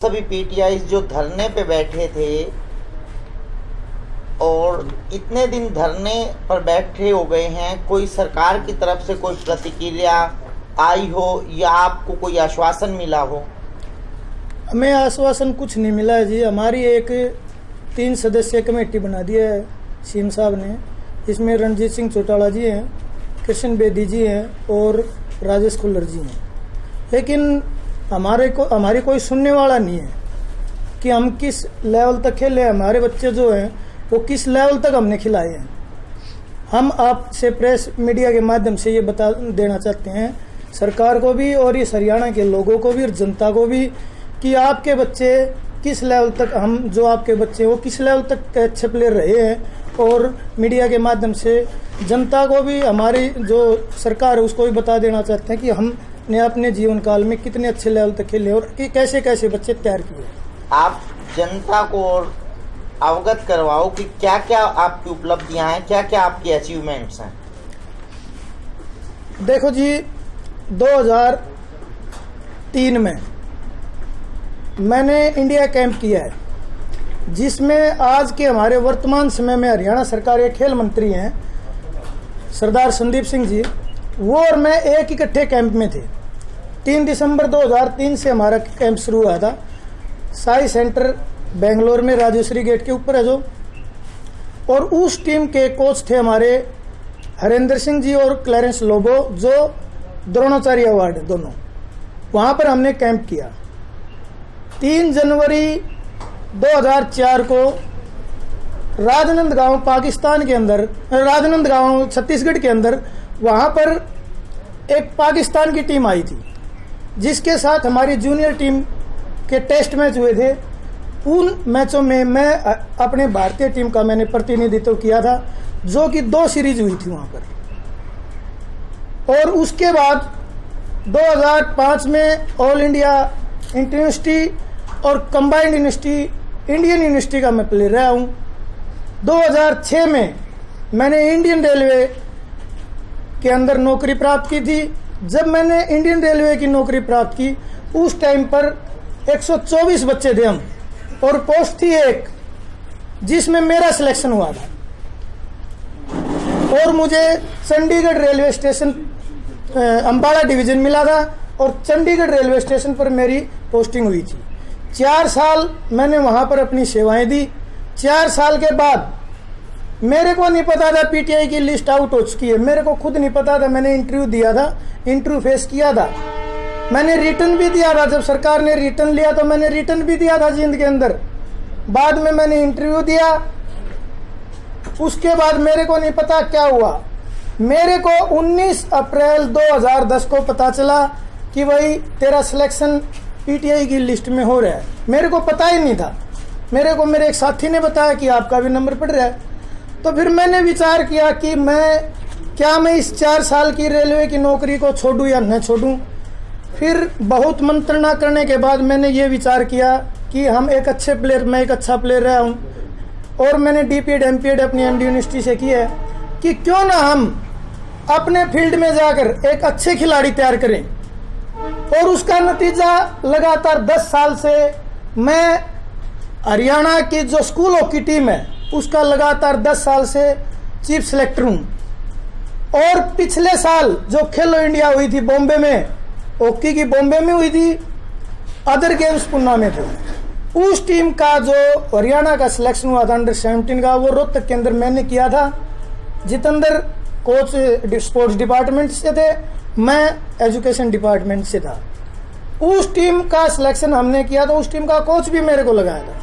सभी पीटीआई जो धरने पे बैठे थे और इतने दिन धरने पर बैठे हो गए हैं, कोई सरकार की तरफ से कोई प्रतिक्रिया आई हो या आपको कोई आश्वासन मिला हो? हमें आश्वासन कुछ नहीं मिला है जी। हमारी एक 3 सदस्यीय कमेटी बना दी है सीएम साहब ने। इसमें रणजीत सिंह चौटाला जी हैं, कृष्ण बेदी जी हैं और राजेश खुल्लर जी हैं। लेकिन हमारी कोई सुनने वाला नहीं है कि हम किस लेवल तक खेले। हमारे बच्चे जो हैं वो किस लेवल तक हमने खिलाए हैं। हम आपसे प्रेस मीडिया के माध्यम से ये बता देना चाहते हैं सरकार को भी और इस हरियाणा के लोगों को भी और जनता को भी कि आपके बच्चे किस लेवल तक, हम जो आपके बच्चे वो किस लेवल तक अच्छे प्लेयर रहे हैं। और मीडिया के माध्यम से जनता को भी, हमारी जो सरकार है उसको भी बता देना चाहते हैं कि हमने अपने जीवन काल में कितने अच्छे लेवल तक खेले और कि कैसे कैसे बच्चे तैयार किए। आप जनता को अवगत करवाओ कि क्या क्या आपकी उपलब्धियां हैं, क्या क्या आपकी अचीवमेंट्स हैं। देखो जी, 2003 में मैंने इंडिया कैंप किया है, जिसमें आज के हमारे वर्तमान समय में हरियाणा सरकार के खेल मंत्री हैं सरदार संदीप सिंह जी, वो और मैं एक इकट्ठे कैंप में थे। 3 दिसंबर 2003 से हमारा कैंप शुरू हुआ था। साई सेंटर बेंगलोर में राजेश्वरी गेट के ऊपर है जो। और उस टीम के कोच थे हमारे हरेंद्र सिंह जी और क्लैरेंस लोबो, जो द्रोणाचार्य अवार्ड दोनों। वहाँ पर हमने कैंप किया। 3 जनवरी 2004 को राजनांदगांव पाकिस्तान के अंदर, राजनांदगांव छत्तीसगढ़ के अंदर, वहाँ पर एक पाकिस्तान की टीम आई थी, जिसके साथ हमारी जूनियर टीम के टेस्ट मैच हुए थे। उन मैचों में मैं अपने भारतीय टीम का मैंने प्रतिनिधित्व किया था, जो कि 2 सीरीज हुई थी वहाँ पर। और उसके बाद 2005 में ऑल इंडिया इंटर यूनिवर्सिटी और कंबाइंड यूनिवर्सिटी, इंडियन यूनिवर्सिटी का मैं प्लेयर रहा हूँ। 2006 में मैंने इंडियन रेलवे के अंदर नौकरी प्राप्त की थी। जब मैंने इंडियन रेलवे की नौकरी प्राप्त की, उस टाइम पर 124 बच्चे थे हम, और पोस्ट थी एक, जिसमें मेरा सिलेक्शन हुआ था। और मुझे Chandigarh railway station Ambala division मिला था और चंडीगढ़ रेलवे स्टेशन पर मेरी पोस्टिंग हुई थी। 4 साल मैंने वहाँ पर अपनी सेवाएं दी। 4 साल के बाद मेरे को नहीं पता था पीटीआई की लिस्ट आउट हो चुकी है, मेरे को खुद नहीं पता था। मैंने इंटरव्यू दिया था, इंटरव्यू फेस किया था, मैंने रिटर्न भी दिया था। जब सरकार ने रिटर्न लिया तो मैंने रिटर्न भी दिया था जींद के अंदर। बाद में मैंने इंटरव्यू दिया, उसके बाद मेरे को नहीं पता क्या हुआ। मेरे को 19 अप्रैल 2010 को पता चला कि भाई तेरा सिलेक्शन पीटीआई की लिस्ट में हो रहा है। मेरे को पता ही नहीं था। मेरे को मेरे एक साथी ने बताया कि आपका भी नंबर पड़ रहा है। तो फिर मैंने विचार किया कि मैं इस 4 साल की रेलवे की नौकरी को छोड़ूं या न छोड़ूं। फिर बहुत मंत्रणा करने के बाद मैंने ये विचार किया कि मैं एक अच्छा प्लेयर रहा हूँ, और मैंने डीपीएड एमपीएड अपनी एमडी यूनिवर्सिटी से की है कि क्यों ना हम अपने फील्ड में जाकर एक अच्छे खिलाड़ी तैयार करें। और उसका नतीजा लगातार 10 साल से मैं हरियाणा की जो स्कूल हॉकी टीम है उसका लगातार 10 साल से चीफ सेलेक्टर हूँ। और पिछले साल जो खेलो इंडिया हुई थी बॉम्बे में, हॉकी की बॉम्बे में हुई थी, अदर गेम्स पुणे में थे, उस टीम का जो हरियाणा का सिलेक्शन हुआ था अंडर 17 का, वो रोहतक के अंदर मैंने किया था। जितेंद्र कोच स्पोर्ट्स डिपार्टमेंट से थे, मैं एजुकेशन डिपार्टमेंट से था। उस टीम का सिलेक्शन हमने किया तो उस टीम का कोच भी मेरे को लगाया था,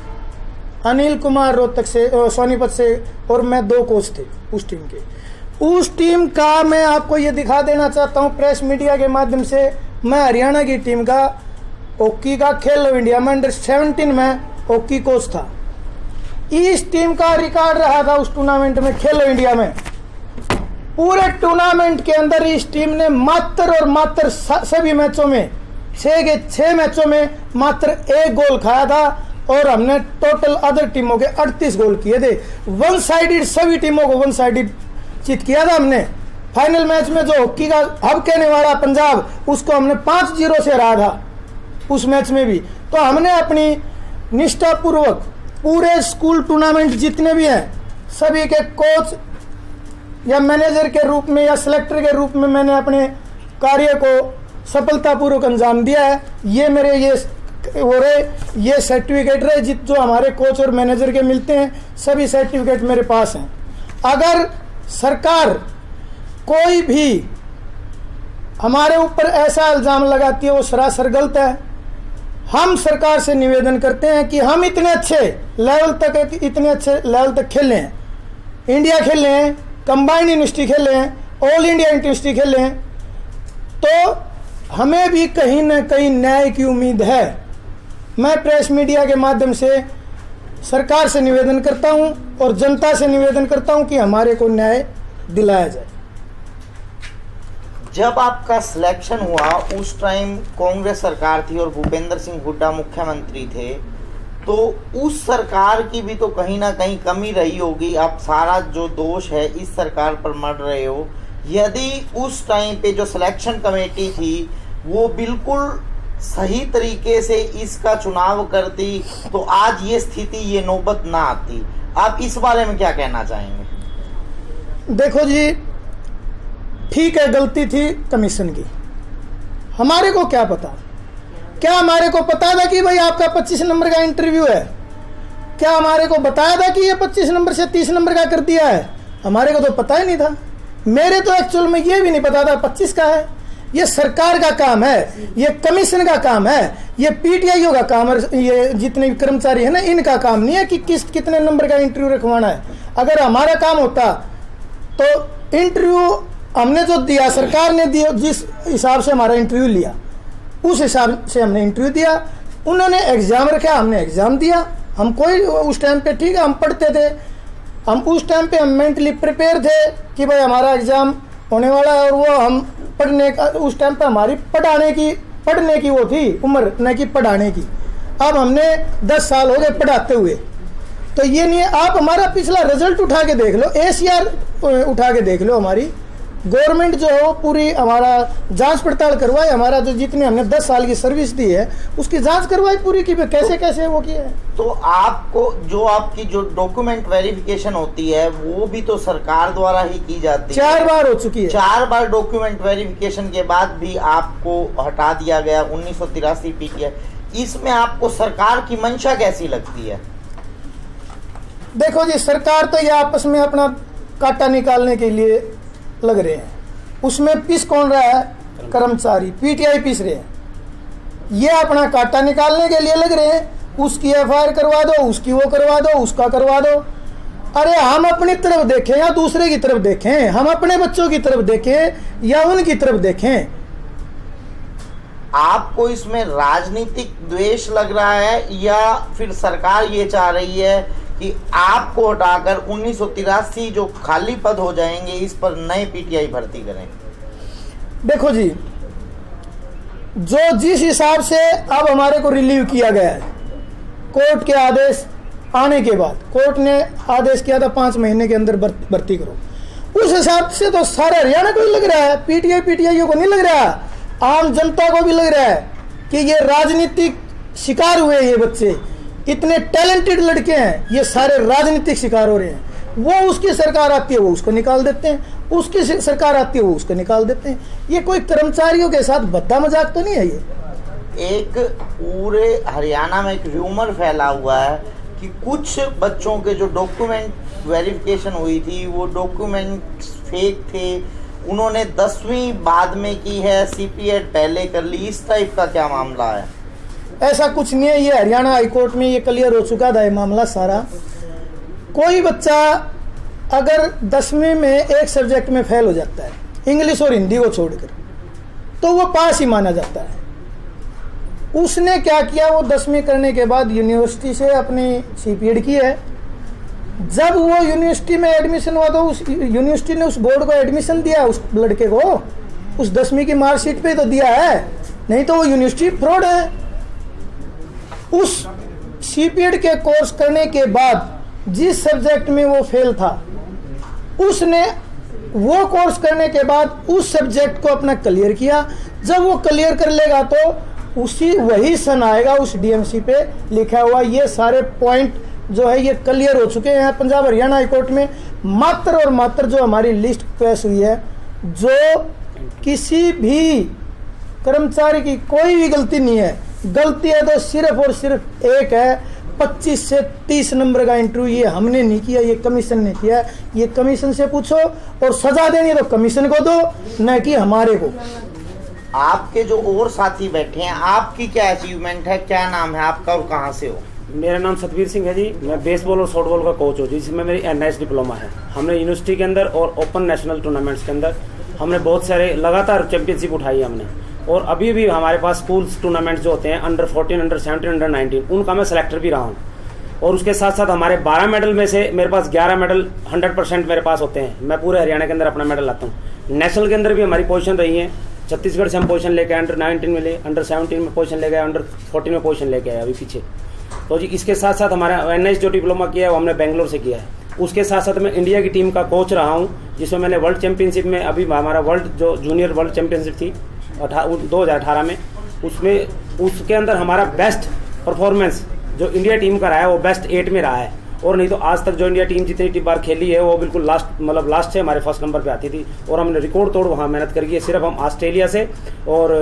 अनिल कुमार रोहतक से, सोनीपत से, और मैं 2 कोच थे उस टीम के। उस टीम का मैं आपको ये दिखा देना चाहता हूँ प्रेस मीडिया के माध्यम से, मैं हरियाणा की टीम का हॉकी का खेलो इंडिया में अंडर 17 में हॉकी कोच था। इस टीम का रिकॉर्ड रहा था उस टूर्नामेंट में, खेलो इंडिया में। पूरे टूर्नामेंट के अंदर इस टीम ने मात्र और मात्र सभी मैचों में 6 के 6 मैचों में मात्र 1 गोल खाया था, और हमने टोटल अदर टीमों के 38 गोल किए थे। वन साइडेड, सभी टीमों को वन साइडेड चित किया था हमने। फाइनल मैच में जो हॉकी का हब कहने वाला पंजाब, उसको हमने 5-0 से हराया था। उस मैच में भी तो हमने अपनी निष्ठापूर्वक पूरे स्कूल टूर्नामेंट जितने भी हैं सभी के कोच या मैनेजर के रूप में या सिलेक्टर के रूप में मैंने अपने कार्य को सफलतापूर्वक अंजाम दिया है। ये मेरे ये सर्टिफिकेट रहे जो हमारे कोच और मैनेजर के मिलते हैं, सभी सर्टिफिकेट मेरे पास हैं। अगर सरकार कोई भी हमारे ऊपर ऐसा इल्ज़ाम लगाती है वो सरासर गलत है। हम सरकार से निवेदन करते हैं कि हम इतने अच्छे लेवल तक खेले हैं, इंडिया खेले हैं, कंबाइंड यूनिवर्सिटी खेले हैं, ऑल इंडिया यूनिवर्सिटी खेले हैं, तो हमें भी कहीं ना कहीं न्याय की उम्मीद है। मैं प्रेस मीडिया के माध्यम से सरकार से निवेदन करता हूं और जनता से निवेदन करता हूं कि हमारे को न्याय दिलाया जाए। जब आपका सिलेक्शन हुआ उस टाइम कांग्रेस सरकार थी और भूपेंद्र सिंह हुड्डा मुख्यमंत्री थे, तो उस सरकार की भी तो कहीं ना कहीं कमी रही होगी। आप सारा जो दोष है इस सरकार पर मढ़ रहे हो। यदि उस टाइम पे जो सिलेक्शन कमेटी थी वो बिल्कुल सही तरीके से इसका चुनाव करती तो आज ये स्थिति, ये नौबत ना आती। आप इस बारे में क्या कहना चाहेंगे? देखो जी, ठीक है, गलती थी कमीशन की, हमारे को क्या पता? क्या हमारे को पता था कि भाई आपका 25 नंबर का इंटरव्यू है? क्या हमारे को बताया था कि ये 25 नंबर से 30 नंबर का कर दिया है? हमारे को तो पता ही नहीं था। मेरे तो एक्चुअल में ये भी नहीं पता था 25 का है। ये सरकार का काम है, ये कमीशन का काम है, ये पीटीआईओ का काम है, ये जितने भी कर्मचारी है ना इनका काम नहीं है कि कितने नंबर का इंटरव्यू रखवाना है। अगर हमारा काम होता तो इंटरव्यू हमने जो दिया, सरकार ने दिया, जिस हिसाब से हमारा इंटरव्यू लिया उस हिसाब से हमने इंटरव्यू दिया। उन्होंने एग्जाम रखा, हमने एग्जाम दिया। हम कोई उस टाइम पे ठीक है हम पढ़ते थे, हम उस टाइम पे हम मेंटली प्रिपेयर थे कि भाई हमारा एग्जाम होने वाला है और वो हम पढ़ने का, उस टाइम पे हमारी पढ़ने की वो थी उम्र, न कि पढ़ाने की। अब हमने 10 साल हो गए पढ़ाते हुए, तो ये नहीं है। आप हमारा पिछला रिजल्ट उठा के देख लो, ACR उठा के देख लो। हमारी गवर्नमेंट जो है वो पूरी हमारा जांच पड़ताल करवाई, हमारा जो जितने हमने 10 साल की सर्विस दी है उसकी जांच करवाई पूरी की कैसे कैसे वो किया है। तो आपको जो आपकी जो डॉक्यूमेंट वेरिफिकेशन होती है वो भी तो सरकार द्वारा ही की जाती है। 4 बार हो चुकी है। 4 बार डॉक्यूमेंट वेरिफिकेशन के बाद भी आपको हटा दिया गया 1983 पीटीआई। इसमें आपको सरकार की मंशा कैसी लगती है? देखो जी, सरकार तो ये आपस में अपना काटा निकालने के लिए लग रहे हैं। उसमें पिस कौन रहा है? कर्मचारी, पीटीआई पिस रहे हैं। ये अपना काटा निकालने के लिए लग रहे हैं। उसकी FIR करवा दो, उसकी वो करवा दो, उसका करवा दो। अरे हम अपनी तरफ देखें या दूसरे की तरफ देखें? हम अपने बच्चों की तरफ देखें या उनकी तरफ देखें? आपको इसमें राजनीतिक द्वेष लग रहा है या फिर सरकार ये चाह रही है कि आपको हटाकर 1983 जो खाली पद हो जाएंगे इस पर नए पीटीआई भर्ती करें? देखो जी, जो जिस हिसाब से अब हमारे को रिलीव किया गया है, कोर्ट के आदेश आने के बाद, कोर्ट ने आदेश किया था 5 महीने के अंदर भर्ती करो, उस हिसाब से तो सारा हरियाणा को ही लग रहा है, पीटीआईओ को नहीं लग रहा, आम जनता को भी लग रहा है कि ये राजनीतिक शिकार हुए। ये बच्चे इतने टैलेंटेड लड़के हैं, ये सारे राजनीतिक शिकार हो रहे हैं। वो उसकी सरकार आती है वो उसको निकाल देते हैं, उसकी सरकार आती है वो उसको निकाल देते हैं। ये कोई कर्मचारियों के साथ भद्दा मजाक तो नहीं है। ये एक पूरे हरियाणा में एक र्यूमर फैला हुआ है कि कुछ बच्चों के जो डॉक्यूमेंट वेरिफिकेशन हुई थी वो डॉक्यूमेंट फेक थे, उन्होंने 10वीं बाद में की है, CPET पहले कर ली। इस टाइप का क्या मामला है? ऐसा कुछ नहीं है। ये हरियाणा हाईकोर्ट में ये क्लियर हो चुका था ये मामला सारा। कोई बच्चा अगर 10वीं में एक सब्जेक्ट में फेल हो जाता है, इंग्लिश और हिंदी को छोड़कर, तो वो पास ही माना जाता है। उसने क्या किया, वो 10वीं करने के बाद यूनिवर्सिटी से अपनी CPET की है। जब वो यूनिवर्सिटी में एडमिशन हुआ तो उस यूनिवर्सिटी ने उस बोर्ड को एडमिशन दिया उस लड़के को, उस 10वीं की मार्कशीट पे तो दिया है, नहीं तो वो यूनिवर्सिटी फ्रॉड है। उस CPET के कोर्स करने के बाद जिस सब्जेक्ट में वो फेल था, उसने वो कोर्स करने के बाद उस सब्जेक्ट को अपना क्लियर किया। जब वो क्लियर कर लेगा तो उसी वही सन आएगा उस डीएमसी पे लिखा हुआ। ये सारे पॉइंट जो है ये क्लियर हो चुके हैं पंजाब हरियाणा हाईकोर्ट में। मात्र और मात्र जो हमारी लिस्ट पेश हुई है, जो किसी भी कर्मचारी की कोई भी गलती नहीं है, गलती है तो सिर्फ और सिर्फ एक है, 25 से 30 नंबर का इंटरव्यू ये हमने नहीं किया, ये कमीशन ने किया। ये कमीशन से पूछो, और सजा देनी है तो कमीशन को दो, न कि हमारे को। आपके जो और साथी बैठे हैं, आपकी क्या अचीवमेंट है, क्या नाम है आपका और कहाँ से हो? मेरा नाम सतवीर सिंह है जी। मैं बेसबॉल और सॉफ्टबॉल का कोच हूँ, जिसमें मेरी NIS डिप्लोमा है। हमने यूनिवर्सिटी के अंदर और ओपन नेशनल टूर्नामेंट्स के अंदर हमने बहुत सारे लगातार चैंपियनशिप उठाई हमने। और अभी भी हमारे पास स्कूल्स टूर्नामेंट्स जो होते हैं अंडर 14, अंडर 17, अंडर 19, उनका मैं सेलेक्टर भी रहा हूँ। और उसके साथ साथ हमारे 12 मेडल में से मेरे पास 11 मेडल 100% मेरे पास होते हैं। मैं पूरे हरियाणा के अंदर अपना मेडल लाता हूँ। नेशनल के अंदर भी हमारी पोजीशन रही है। छत्तीसगढ़ से हम पोजीशन लेके आए, अंडर 19 में ले, अंडर 17 में पोजीशन लेके आए, अंडर 14 में पोजीशन लेके आए अभी पीछे। तो जी इसके साथ साथ हमारा NIS जो डिप्लोमा किया है वो हमने बेंगलोर से किया है। उसके साथ साथ मैं इंडिया की टीम का कोच रहा हूँ, जिसमें मैंने वर्ल्ड चैंपियनशिप में, अभी हमारा वर्ल्ड जो जूनियर वर्ल्ड चैंपियनशिप थी 2018 में, उसमें उसके अंदर हमारा बेस्ट परफॉर्मेंस जो इंडिया टीम का रहा है वो बेस्ट 8 में रहा है। और नहीं तो आज तक जो इंडिया टीम जितनी बार खेली है वो बिल्कुल लास्ट से हमारे फर्स्ट नंबर पे आती थी। और हमने रिकॉर्ड तोड़ वहाँ मेहनत करी है। सिर्फ हम ऑस्ट्रेलिया से और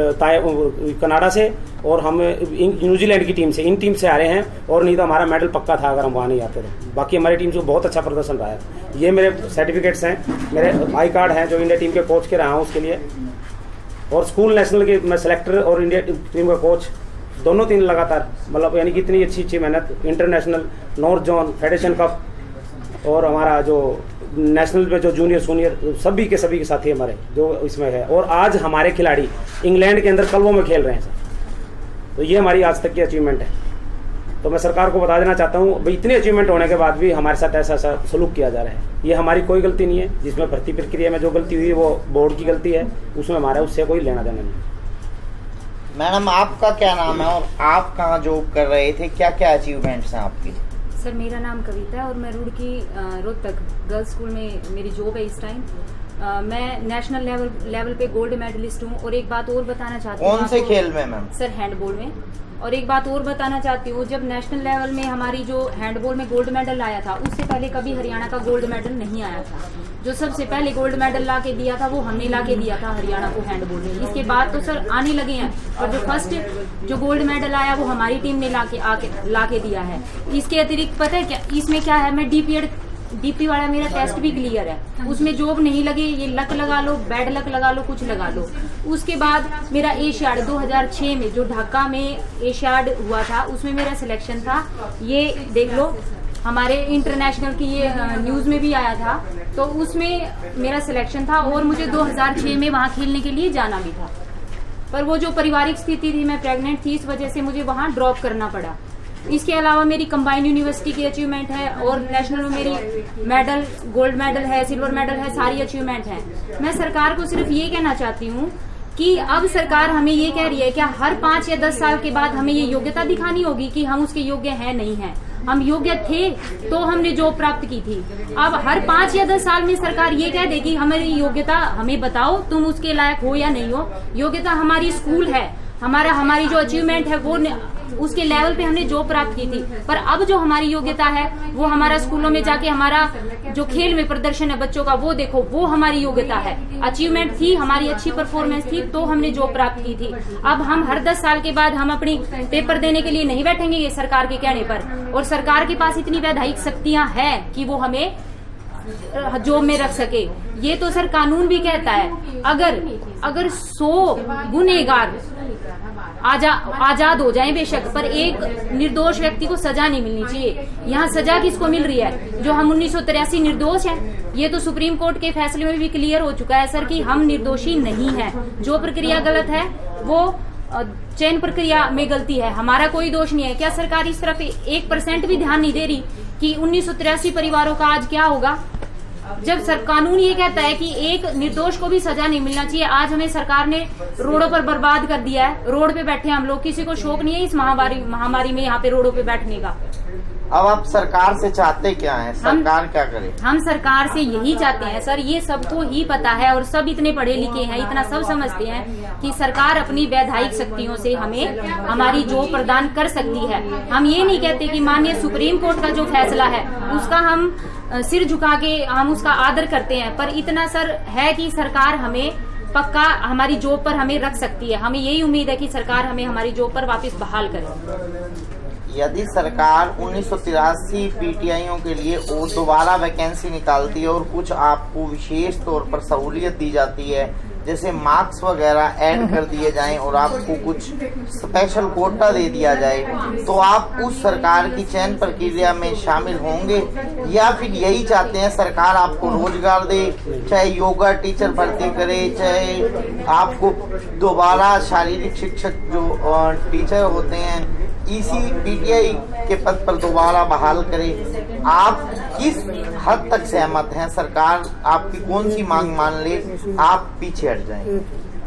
कनाडा से और हम न्यूजीलैंड की टीम से, इन टीम से आ रहे हैं। और नहीं तो हमारा मेडल पक्का था अगर हम वहाँ नहीं आते तो। बाकी हमारी टीम से बहुत अच्छा प्रदर्शन रहा है। ये मेरे सर्टिफिकेट्स हैं, मेरे आई कार्ड हैं जो इंडिया टीम के कोच के रहा हूँ उसके लिए। और स्कूल नेशनल के मैं सेलेक्टर और इंडिया टीम का कोच दोनों 3 लगातार, मतलब यानी कि इतनी अच्छी मेहनत। International, north zone, federation cup और हमारा जो नेशनल में जो जूनियर सीनियर सभी के साथी हमारे जो इसमें है। और आज हमारे खिलाड़ी इंग्लैंड के अंदर क्लबों में खेल रहे हैं सर। तो ये हमारी आज तक की अचीवमेंट है। तो मैं सरकार को बता देना चाहता हूँ भाई, इतनी अचीवमेंट होने के बाद भी हमारे साथ ऐसा सलूक किया जा रहा है। ये हमारी कोई गलती नहीं है। जिसमें भर्ती प्रक्रिया में जो गलती हुई है वो बोर्ड की गलती है, उसमें हमारा उससे कोई लेना देना नहीं। मैडम आपका क्या नाम है और आप कहाँ जॉब कर रहे थे, क्या क्या अचीवमेंट्स हैं आपकी? सर मेरा नाम कविता है और मैं रुड़की रोहतक गर्ल्स स्कूल में मेरी जॉब है इस टाइम। मैं नेशनल लेवल पे गोल्ड मेडलिस्ट हूँ। और एक बात और बताना चाहती हूँ। कौन से खेल में मैम? सर हैंडबॉल में। और एक बात और बताना चाहती हूँ, जब नेशनल लेवल में हमारी जो हैंडबॉल में गोल्ड मेडल आया था, उससे पहले कभी हरियाणा का गोल्ड मेडल नहीं आया था। जो सबसे पहले गोल्ड मेडल ला के दिया था वो हमने ला के दिया था हरियाणा को हैंडबॉल में। इसके बाद तो सर आने लगे हैं, और जो फर्स्ट जो गोल्ड मेडल आया वो हमारी टीम ने ला के दिया है। इसके अतिरिक्त पता है क्या इसमें क्या है, मैं डीपी वाला मेरा टेस्ट भी क्लियर है। उसमें जॉब नहीं लगे, ये लक लगा लो, बैड लक लगा लो, कुछ लगा लो। उसके बाद मेरा एशियाड 2006 में जो ढाका में एशियाड हुआ था, उसमें मेरा सिलेक्शन था। ये देख लो, हमारे इंटरनेशनल की ये न्यूज में भी आया था। तो उसमें मेरा सिलेक्शन था और मुझे 2006 में वहाँ खेलने के लिए जाना भी था। पर वो जो पारिवारिक स्थिति थी, मैं प्रेग्नेंट थी, इस वजह से मुझे वहाँ ड्रॉप करना पड़ा। इसके अलावा मेरी कंबाइंड यूनिवर्सिटी की अचीवमेंट है और नेशनल में मेरी मेडल, गोल्ड मेडल है, सिल्वर मेडल है, सारी अचीवमेंट है। मैं सरकार को सिर्फ ये कहना चाहती हूँ कि अब सरकार हमें ये कह रही है क्या हर 5 या 10 साल के बाद हमें ये योग्यता दिखानी होगी कि हम उसके योग्य हैं नहीं हैं। हम योग्य थे तो हमने जॉब प्राप्त की थी। अब हर 5 या 10 साल में सरकार ये कह देगी हमारी योग्यता हमें बताओ, तुम उसके लायक हो या नहीं हो। योग्यता हमारी स्कूल है, हमारी जो अचीवमेंट है वो उसके लेवल पे हमने जॉब प्राप्त की थी। पर अब जो हमारी योग्यता है वो हमारा स्कूलों में जाके हमारा जो खेल में प्रदर्शन है बच्चों का, वो देखो, वो हमारी योग्यता है। अचीवमेंट थी हमारी, अच्छी परफॉर्मेंस थी तो हमने जॉब प्राप्त की थी। अब हम हर 10 साल के बाद हम अपनी पेपर देने के लिए नहीं बैठेंगे ये सरकार के कहने पर। और सरकार के पास इतनी वैधानिक शक्तियां हैं कि वो हमें जॉब में रख सके। ये तो सर कानून भी कहता है अगर 100 गुनहगार आजाद हो जाएं बेशक, पर एक निर्दोष व्यक्ति को सजा नहीं मिलनी चाहिए। यहाँ सजा किसको मिल रही है? जो हम 1983 निर्दोष हैं। ये तो सुप्रीम कोर्ट के फैसले में भी क्लियर हो चुका है सर कि हम निर्दोषी नहीं हैं। जो प्रक्रिया गलत है वो चयन प्रक्रिया में गलती है, हमारा कोई दोष नहीं है। क्या सरकार इस तरफ 1% भी ध्यान नहीं दे रही कि 1983 परिवारों का आज क्या होगा? जब कानून ये कहता है कि एक निर्दोष को भी सजा नहीं मिलना चाहिए। आज हमें सरकार ने रोडों पर बर्बाद कर दिया है, रोड पे बैठे हम लोग, किसी को शौक नहीं है इस महामारी में यहाँ पे रोडों पे बैठने का। अब आप सरकार से चाहते क्या हैं, सरकार क्या करे? हम सरकार से यही चाहते हैं सर, ये सबको ही पता है और सब इतने पढ़े लिखे हैं, इतना सब समझते हैं कि सरकार अपनी वैधायिक शक्तियों से हमें हमारी जॉब प्रदान कर सकती है। हम ये नहीं कहते कि माननीय सुप्रीम कोर्ट का जो फैसला है उसका हम सिर झुका के हम उसका आदर करते हैं, पर इतना सर है कि सरकार हमें पक्का हमारी जॉब पर हमें रख सकती है। हमें यही उम्मीद है कि सरकार हमें हमारी जॉब पर वापस बहाल करे। यदि सरकार 1983 पीटीआईओं के लिए और दोबारा वैकेंसी निकालती है और कुछ आपको विशेष तौर पर सहूलियत दी जाती है, जैसे मार्क्स वगैरह ऐड कर दिए जाएं और आपको कुछ स्पेशल कोटा दे दिया जाए, तो आप उस सरकार की चयन प्रक्रिया में शामिल होंगे या फिर यही चाहते हैं सरकार आपको रोजगार दे, चाहे योगा टीचर भर्ती करे, चाहे आपको दोबारा शारीरिक शिक्षक जो टीचर होते हैं इसी पीटीआई के पद पर दोबारा बहाल करे? आप किस हद तक सहमत हैं? सरकार आपकी कौन सी मांग मान ले, आप पीछे हट जाएं?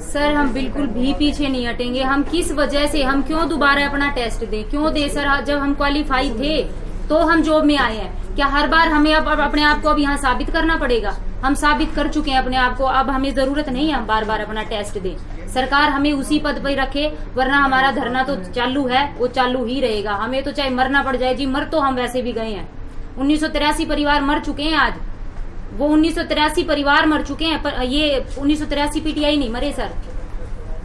सर हम बिल्कुल भी पीछे नहीं हटेंगे। हम किस वजह से, हम क्यों दोबारा अपना टेस्ट दें, क्यों दे सर? जब हम क्वालिफाई थे तो हम जॉब में आए हैं, क्या हर बार हमें अब अपने आप को अब यहाँ साबित करना पड़ेगा? हम साबित कर चुके हैं अपने आप को, अब हमें जरूरत नहीं है हम बार बार अपना टेस्ट दें। सरकार हमें उसी पद पर रखे, वरना हमारा धरना तो चालू है, वो चालू ही रहेगा। हमें तो चाहे मरना पड़ जाए जी, मर तो हम वैसे भी गए हैं। 1983 परिवार मर चुके हैं आज, वो 1983 परिवार मर चुके हैं, पर ये 1983 पीटीआई नहीं मरे सर।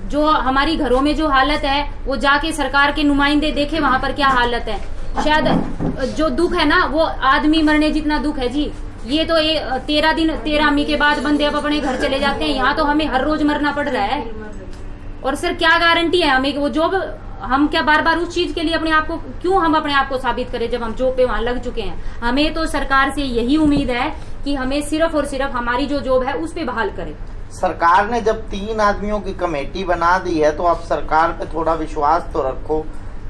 जो हमारी घरों में जो हालत है वो जाके सरकार के नुमाइंदे देखे वहां पर क्या हालत है। शायद जो दुख है ना वो आदमी मरने जितना दुख है जी। ये तो 13 अमी के बाद बंदे अब अपने घर चले जाते हैं, यहाँ तो हमें हर रोज मरना पड़ रहा है। और सर क्या गारंटी है हमें वो जॉब, हम क्या बार बार उस चीज के लिए अपने आप को, क्यों हम अपने आप को साबित करें जब हम जॉब पे वहां लग चुके हैं? हमें तो सरकार से यही उम्मीद है कि हमें सिर्फ और सिर्फ हमारी जो जॉब है उस पे बहाल करे। सरकार ने जब 3 आदमियों की कमेटी बना दी है तो आप सरकार पे थोड़ा विश्वास तो रखो।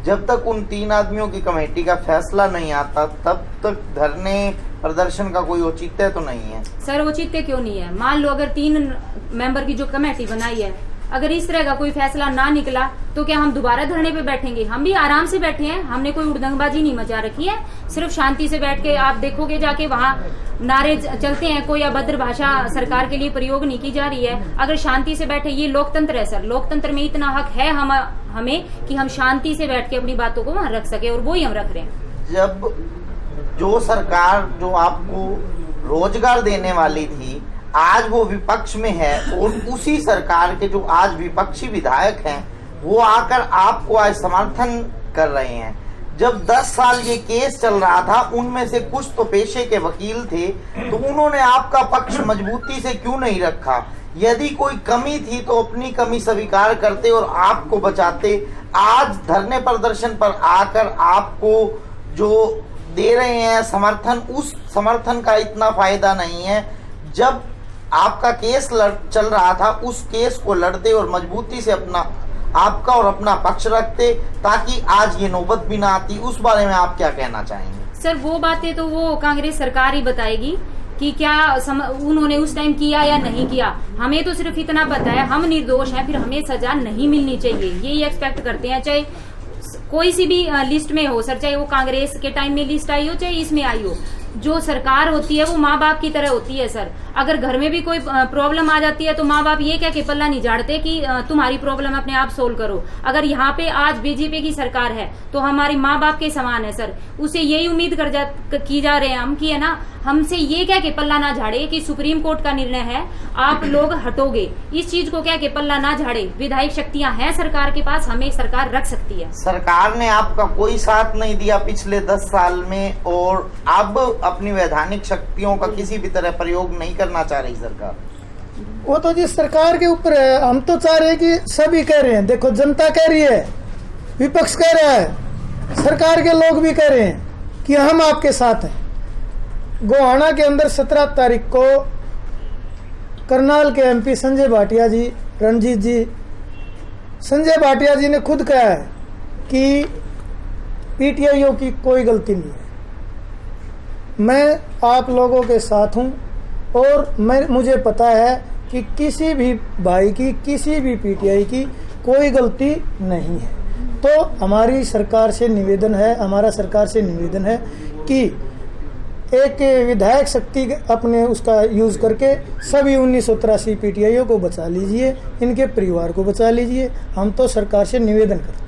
जब तक उन 3 आदमियों की कमेटी का फैसला नहीं आता तब तक धरने प्रदर्शन का कोई औचित्य तो नहीं है। सर औचित्य क्यों नहीं है? मान लो अगर 3 मेंबर की जो कमेटी बनाई है, अगर इस तरह का कोई फैसला ना निकला तो क्या हम दोबारा धरने पे बैठेंगे? हम भी आराम से बैठे हैं, हमने कोई उड़दंगबाजी नहीं मचा रखी है, सिर्फ शांति से बैठ के आप देखोगे जाके वहाँ नारे चलते हैं, कोई अभद्र भाषा सरकार के लिए प्रयोग नहीं की जा रही है। अगर शांति से बैठे, ये लोकतंत्र है सर, लोकतंत्र में इतना हक है हमें कि हम शांति से बैठ के अपनी बातों को वहाँ रख सके, और वो ही हम रख रहे हैं। जब जो सरकार जो आपको रोजगार देने वाली थी आज वो विपक्ष में है और उसी सरकार के जो आज विपक्षी विधायक हैं वो आकर आपको आज समर्थन कर रहे हैं। जब 10 साल ये केस चल रहा था उनमें से कुछ तो पेशे के वकील थे, तो उन्होंने आपका पक्ष मजबूती से क्यों नहीं रखा? यदि कोई कमी थी तो अपनी कमी स्वीकार करते और आपको बचाते। आज धरने प्रदर्शन पर आकर आपको जो दे रहे हैं समर्थन, उस समर्थन का इतना फायदा नहीं है। जब आपका केस चल रहा था उस केस को लड़ते और मजबूती से अपना आपका और अपना पक्ष रखते ताकि आज ये नौबत भी ना आती। उस बारे में आप क्या कहना चाहेंगे? सर वो बातें तो वो कांग्रेस सरकार ही बताएगी कि क्या उन्होंने उस टाइम किया या नहीं किया। हमें तो सिर्फ इतना पता है हम निर्दोष हैं, फिर हमें सजा नहीं मिलनी चाहिए, यही एक्सपेक्ट करते हैं। चाहे कोई सी भी लिस्ट में हो सर, चाहे वो कांग्रेस के टाइम में लिस्ट आई हो चाहे इसमें आई हो, जो सरकार होती है वो माँ बाप की तरह होती है सर। अगर घर में भी कोई प्रॉब्लम आ जाती है तो माँ बाप ये क्या कि पल्ला नहीं झाड़ते कि तुम्हारी प्रॉब्लम अपने आप सोल्व करो। अगर यहाँ पे आज बीजेपी की सरकार है तो हमारी माँ बाप के समान है सर। उसे यही उम्मीद की जा रहे हैं हम कि है ना, हमसे ये क्या कि पल्ला ना झाड़े कि सुप्रीम कोर्ट का निर्णय है आप लोग हटोगे, इस चीज को क्या कि पल्ला ना झाड़े। विधायिक शक्तियां हैं सरकार के पास, हमें सरकार रख सकती है। सरकार ने आपका कोई साथ नहीं दिया पिछले 10 साल में और अब अपनी वैधानिक शक्तियों का किसी भी तरह प्रयोग नहीं करना चाह रही सरकार। वो तो जिस सरकार के ऊपर है, हम तो चाह रहे हैं कि सभी कह रहे हैं। देखो जनता कह रही है, विपक्ष कह रहा है, सरकार के लोग भी कह रहे हैं कि हम आपके साथ हैं। गोहाना के अंदर 17 तारीख को करनाल के एमपी संजय भाटिया जी, रणजीत जी, संजय भाटिया जी ने खुद कहा है कि पीटीआईओ की कोई गलती नहीं है। मैं आप लोगों के साथ हूं, और मुझे पता है कि किसी भी भाई की, किसी भी पीटीआई की कोई गलती नहीं है। तो हमारी सरकार से निवेदन है, हमारा सरकार से निवेदन है कि एक विधायक शक्ति अपने उसका यूज़ करके सभी 1983 पीटीआईओ को बचा लीजिए, इनके परिवार को बचा लीजिए। हम तो सरकार से निवेदन करते हैं।